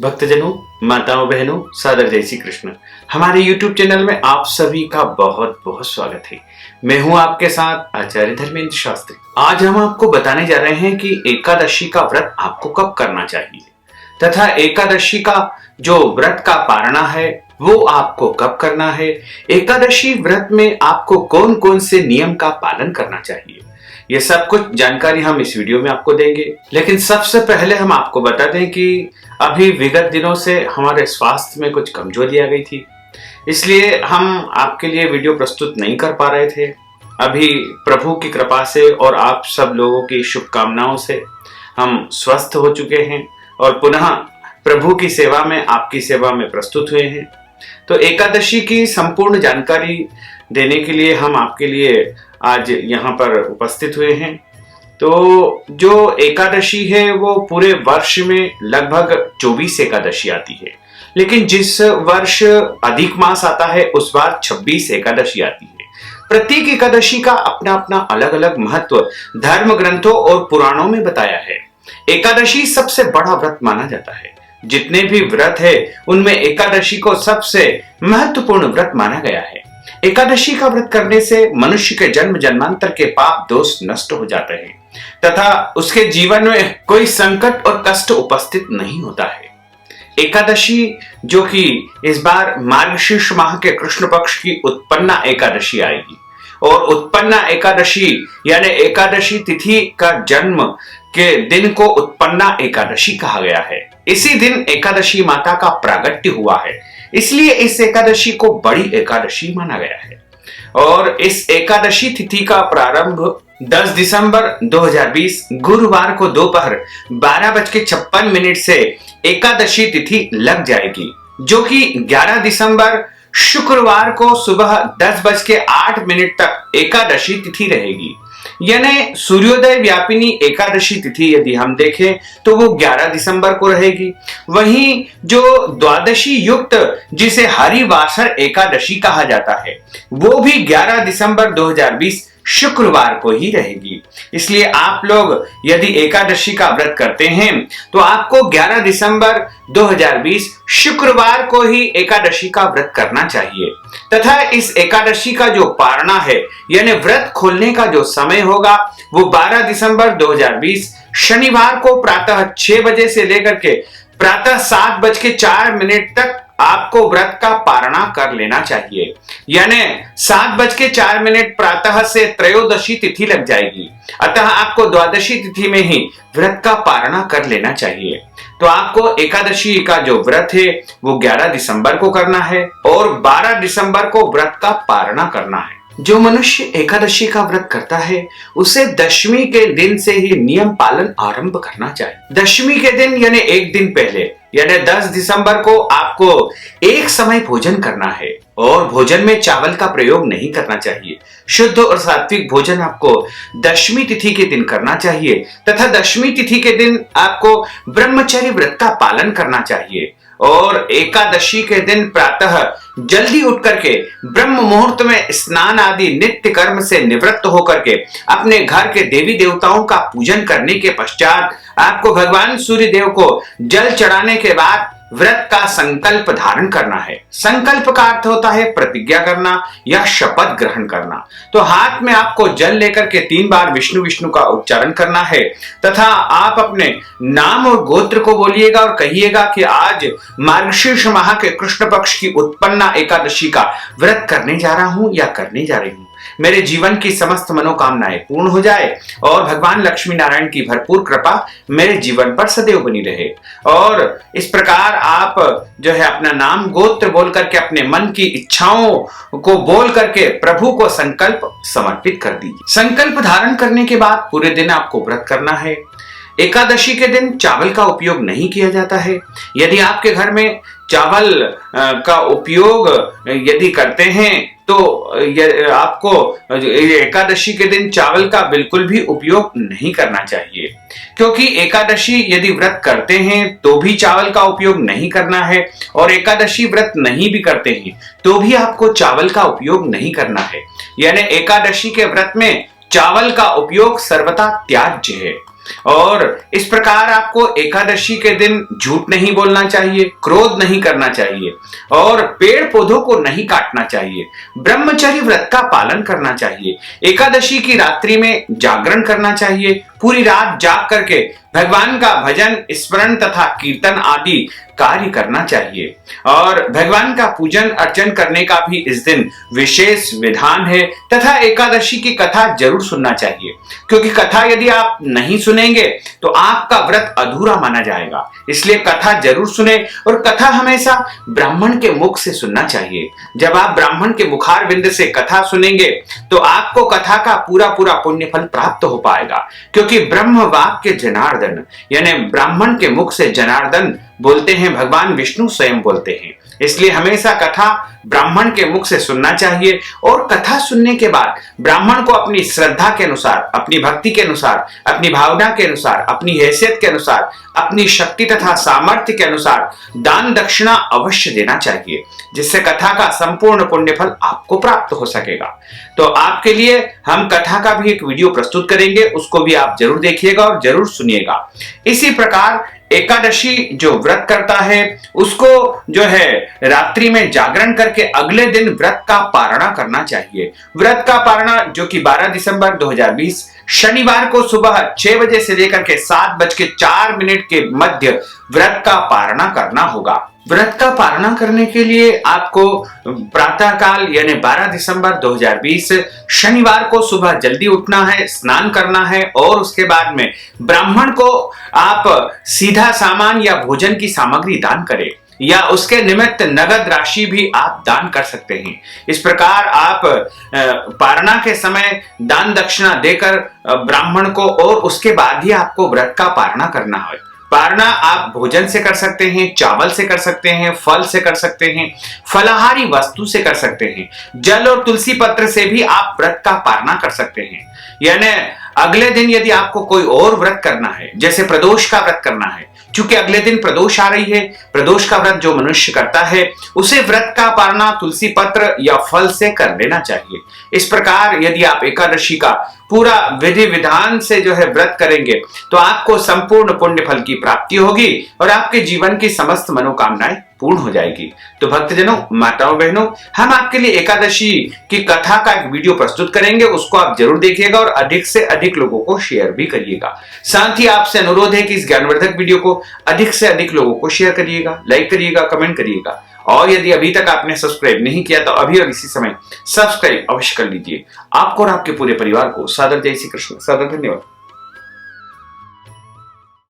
भक्तजनों, माताओं, बहनों, सादर जय श्री कृष्ण। हमारे YouTube चैनल में आप सभी का बहुत बहुत स्वागत है। मैं हूं आपके साथ आचार्य धर्मेंद्र शास्त्री। आज हम आपको बताने जा रहे हैं कि एकादशी का व्रत आपको कब करना चाहिए तथा एकादशी का जो व्रत का पारणा है वो आपको कब करना है। एकादशी व्रत में आपको कौन कौन से नियम का पालन करना चाहिए, ये सब कुछ जानकारी हम इस वीडियो में आपको देंगे। लेकिन सबसे पहले हम आपको बता दें कि अभी विगत दिनों से हमारे स्वास्थ्य में कुछ कमजोरी आ गई थी, इसलिए हम आपके लिए वीडियो प्रस्तुत नहीं कर पा रहे थे। अभी प्रभु की कृपा से और आप सब लोगों की शुभकामनाओं से हम स्वस्थ हो चुके हैं और पुनः प्रभु की सेवा में, आपकी सेवा में प्रस्तुत हुए हैं। तो एकादशी की संपूर्ण जानकारी देने के लिए हम आपके लिए आज यहाँ पर उपस्थित हुए हैं। तो जो एकादशी है वो पूरे वर्ष में लगभग 24 एकादशी आती है, लेकिन जिस वर्ष अधिक मास आता है उस बार 26 एकादशी आती है। प्रत्येक एकादशी का अपना अपना अलग अलग महत्व धर्म ग्रंथों और पुराणों में बताया है। एकादशी सबसे बड़ा व्रत माना जाता है। जितने भी व्रत है उनमें एकादशी को सबसे महत्वपूर्ण व्रत माना गया है। एकादशी का व्रत करने से मनुष्य के जन्म जन्मांतर के पाप दोष नष्ट हो जाते हैं तथा उसके जीवन में कोई संकट और कष्ट उपस्थित नहीं होता है। एकादशी जो कि इस बार मार्गशीर्ष माह के कृष्ण पक्ष की उत्पन्ना एकादशी आएगी और उत्पन्ना एकादशी यानी एकादशी तिथि का जन्म के दिन को उत्पन्ना एकादशी कहा गया है। इसी दिन एकादशी माता का प्रागट्य हुआ है, इसलिए इस एकादशी को बड़ी एकादशी माना गया है। और इस एकादशी तिथि का प्रारंभ 10 दिसंबर 2020 गुरुवार को दोपहर 12:56 से एकादशी तिथि लग जाएगी, जो कि 11 दिसंबर शुक्रवार को सुबह 10:08 तक एकादशी तिथि रहेगी। यानी सूर्योदय व्यापिनी एकादशी तिथि यदि हम देखें तो वो 11 दिसंबर को रहेगी। वहीं जो द्वादशी युक्त जिसे हरिवासर एकादशी कहा जाता है वो भी 11 दिसंबर 2020 शुक्रवार को ही रहेगी। इसलिए आप लोग यदि एकादशी का व्रत करते हैं तो आपको 11 दिसंबर 2020 शुक्रवार को ही एकादशी का व्रत करना चाहिए तथा इस एकादशी का जो पारणा है यानी व्रत खोलने का जो समय होगा वो 12 दिसंबर 2020 शनिवार को प्रातः 6 बजे से लेकर के प्रातः 7:04 तक आपको व्रत का पारणा कर लेना चाहिए। यानी 7:04 प्रातः से त्रयोदशी तिथि लग जाएगी, अतः आपको द्वादशी तिथि में ही व्रत का पारणा कर लेना चाहिए। तो आपको एकादशी का जो व्रत है वो 11 दिसंबर को करना है और 12 दिसंबर को व्रत का पारणा करना है। जो मनुष्य एकादशी का व्रत करता है उसे दशमी के दिन से ही नियम पालन आरंभ करना चाहिए। दशमी के दिन यानी एक दिन पहले यानी 10 दिसंबर को आपको एक समय भोजन करना है और भोजन में चावल का प्रयोग नहीं करना चाहिए। शुद्ध और सात्विक भोजन आपको दशमी तिथि के दिन करना चाहिए तथा दशमी तिथि के दिन आपको ब्रह्मचर्य व्रत का पालन करना चाहिए और एकादशी के दिन प्रातः जल्दी उठ करके ब्रह्म मुहूर्त में स्नान आदि नित्य कर्म से निवृत्त होकर के अपने घर के देवी देवताओं का पूजन करने के पश्चात आपको भगवान सूर्य देव को जल चढ़ाने के बाद व्रत का संकल्प धारण करना है। संकल्प का अर्थ होता है प्रतिज्ञा करना या शपथ ग्रहण करना। तो हाथ में आपको जल लेकर के 3 बार विष्णु विष्णु का उच्चारण करना है तथा आप अपने नाम और गोत्र को बोलिएगा और कहिएगा कि आज मार्गशीर्ष माह के कृष्ण पक्ष की उत्पन्ना एकादशी का व्रत करने जा रहा हूं या करने जा रही हूं। मेरे जीवन की समस्त मनोकामनाएं पूर्ण हो जाए और भगवान लक्ष्मी नारायण की भरपूर कृपा मेरे जीवन पर सदैव बनी रहे। और इस प्रकार आप जो है अपना नाम गोत्र बोल करके अपने मन की इच्छाओं को बोल करके प्रभु को संकल्प समर्पित कर दीजिए। संकल्प धारण करने के बाद पूरे दिन आपको व्रत करना है। एकादशी के दिन चावल का उपयोग नहीं किया जाता है। यदि आपके घर में चावल का उपयोग यदि करते हैं तो आपको एकादशी के दिन चावल का बिल्कुल भी उपयोग नहीं करना चाहिए, क्योंकि एकादशी यदि व्रत करते हैं तो भी चावल का उपयोग नहीं करना है और एकादशी व्रत नहीं भी करते हैं तो भी आपको चावल का उपयोग नहीं करना है। यानी एकादशी के व्रत में चावल का उपयोग सर्वथा त्याज्य है। और इस प्रकार आपको एकादशी के दिन झूठ नहीं बोलना चाहिए, क्रोध नहीं करना चाहिए और पेड़ पौधों को नहीं काटना चाहिए, ब्रह्मचर्य व्रत का पालन करना चाहिए, एकादशी की रात्रि में जागरण करना चाहिए, पूरी रात जाग करके भगवान का भजन, स्मरण तथा कीर्तन आदि कार्य करना चाहिए और भगवान का पूजन अर्चन करने का भी इस दिन विशेष विधान है तथा एकादशी की कथा जरूर सुनना चाहिए, क्योंकि कथा यदि आप नहीं सुनेंगे तो आपका व्रत अधूरा माना जाएगा। इसलिए कथा जरूर सुने और कथा हमेशा ब्राह्मण के मुख से सुनना चाहिए। जब आप ब्राह्मण के मुखार बिंद से कथा सुनेंगे तो आपको कथा का पूरा पूरा पुण्य फल प्राप्त हो पाएगा, क्योंकि ब्रह्म वाक्य जनार्दन यानी ब्राह्मण के मुख से जनार्दन बोलते हैं, भगवान विष्णु स्वयं बोलते हैं। इसलिए हमेशा कथा ब्राह्मण के मुख से सुनना चाहिए और कथा सुनने के बाद ब्राह्मण को अपनी श्रद्धा के अनुसार, अपनी भक्ति के अनुसार, अपनी भावना के अनुसार, अपनी हैसियत के अनुसार, अपनी शक्ति तथा सामर्थ्य के अनुसार दान दक्षिणा अवश्य देना चाहिए, जिससे कथा का संपूर्ण पुण्य फल आपको प्राप्त हो सकेगा। तो आपके लिए हम कथा का भी एक वीडियो प्रस्तुत करेंगे, उसको भी आप जरूर देखिएगा और जरूर सुनिएगा। इसी प्रकार एकादशी जो व्रत करता है उसको जो है रात्रि में जागरण करके अगले दिन व्रत का पारणा करना चाहिए। व्रत का पारणा जो कि 12 दिसंबर 2020 शनिवार को सुबह 6 बजे से लेकर के 7:04 के मध्य व्रत का पारणा करना होगा। व्रत का पारणा करने के लिए आपको प्रातः काल यानी 12 दिसंबर 2020 शनिवार को सुबह जल्दी उठना है, स्नान करना है और उसके बाद में ब्राह्मण को आप सीधा सामान या भोजन की सामग्री दान करें या उसके निमित्त नगद राशि भी आप दान कर सकते हैं। इस प्रकार आप पारणा के समय दान दक्षिणा देकर ब्राह्मण को और उसके बाद ही आपको व्रत का पारणा करना है। पारणा आप भोजन से कर सकते हैं, चावल से कर सकते हैं, फल से कर सकते हैं, फलाहारी वस्तु से कर सकते हैं, जल और तुलसी पत्र से भी आप व्रत का पारणा कर सकते हैं। यानी अगले दिन यदि आपको कोई और व्रत करना है, जैसे प्रदोष का व्रत करना है, चूंकि अगले दिन प्रदोष आ रही है, प्रदोष का व्रत जो मनुष्य करता है उसे व्रत का पारणा तुलसी पत्र या फल से कर लेना चाहिए। इस प्रकार यदि आप एकादशी का पूरा विधि विधान से जो है व्रत करेंगे तो आपको संपूर्ण पुण्य फल की प्राप्ति होगी और आपके जीवन की समस्त मनोकामनाएं पूर्ण हो जाएगी। तो भक्तजनों, माताओं, बहनों, हम आपके लिए एकादशी की कथा का एक वीडियो प्रस्तुत करेंगे, उसको आप जरूर देखिएगा और अधिक से अधिक लोगों को शेयर भी करिएगा। साथ ही आपसे अनुरोध है कि इस ज्ञानवर्धक वीडियो को अधिक से अधिक लोगों को शेयर करिएगा, लाइक करिएगा, कमेंट करिएगा और यदि अभी तक आपने सब्सक्राइब नहीं किया तो अभी और इसी समय सब्सक्राइब अवश्य कर लीजिए। आपको और आपके पूरे परिवार को सादर जय श्री कृष्ण, सादर धन्यवाद।